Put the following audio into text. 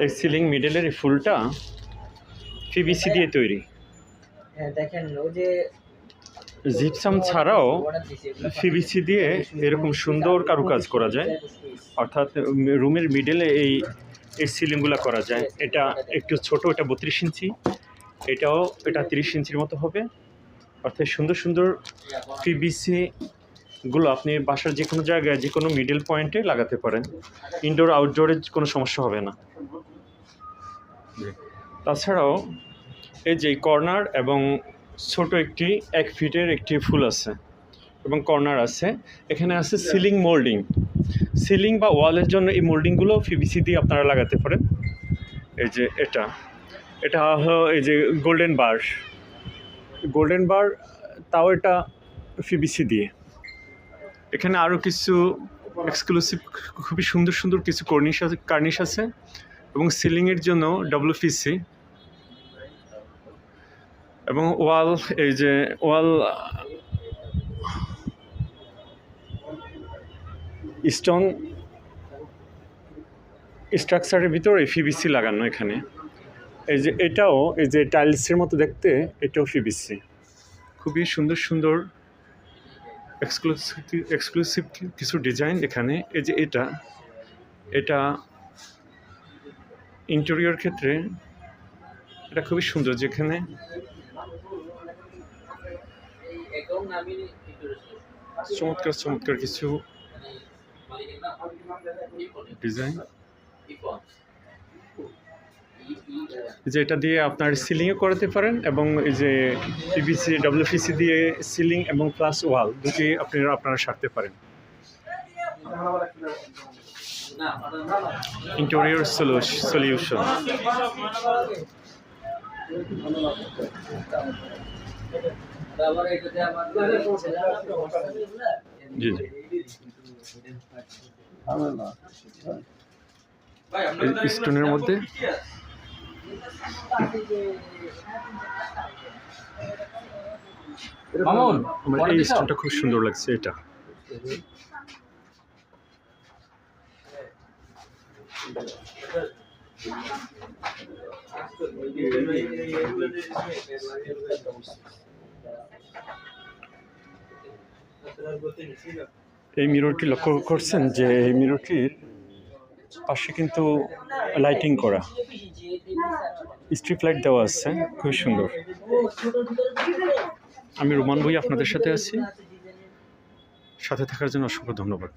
এই সিলিং মিডলের এই ফুলটা পিভিসি দিয়ে তৈরি। দেখেন ওই যে জিপসাম ছাড়াও পিভিসি দিয়ে এরকম সুন্দর কারুকাজ করা যায়, অর্থাৎ রুমের মিডলে এই সিলিংগুলো করা যায়। এটা একটু ছোট, এটা 32 ইঞ্চি, এটা 30 ইঞ্চির মতো হবে। অর্থাৎ সুন্দর সুন্দর পিভিসিগুলো আপনি বাসার যে কোনো জায়গায় যে কোনো মিডল পয়েন্টে লাগাতে পারেন। ইনডোর আউটডোরে কোনো সমস্যা হবে না। তাছাড়াও এই যে কর্নার এবং ছোট একটি 1 ফিটের একটি ফুল আছে এবং কর্নার আছে। এখানে আছে সিলিং মোল্ডিং। সিলিং বা ওয়ালের জন্য এই মোল্ডিংগুলো পিভিসি দিয়ে আপনারা লাগাতে পারেন। এই যে এটা হলো এই যে গোল্ডেন বার, তাও এটা পিভিসি দিয়ে। এখানে আরও কিছু এক্সক্লুসিভ খুবই সুন্দর সুন্দর কিছু কার্নিশ আছে এবং সিলিংয়ের জন্য ডব্লিউপিসি এবং ওয়াল স্টোন স্ট্রাকচারের ভিতরে পিভিসি লাগানো। এখানে এই যে টাইলসের মতো দেখতে, এটাও পিভিসি। খুবই সুন্দর সুন্দর এক্সক্লুসিভ কিছু ডিজাইন এখানে। এই যে এটা ইন্টেরিয়র ক্ষেত্রে এটা খুবই সুন্দর, যেখানে চমৎকার কিছু ডিজাইন। যে এটা দিয়ে আপনার সিলিংও করাতে পারেন এবং এই যে পিভিসি ডব্লিউপিসি দিয়ে সিলিং এবং প্লাস ওয়াল দুটি আপনারা সারতে পারেন। Interior solution. জি স্টোনের মধ্যে আমার এই স্টোনটা খুব সুন্দর লাগছে। এটা এই মিররটি লক্ষ্য করছেন যে এই মিররটির পাশে কিন্তু লাইটিং করা, স্ট্রিপ লাইট দেওয়া আছে, খুবই সুন্দর। আমি রোমান ভাই আপনাদের সাথে আছি। সাথে থাকার জন্য অসংখ্য ধন্যবাদ।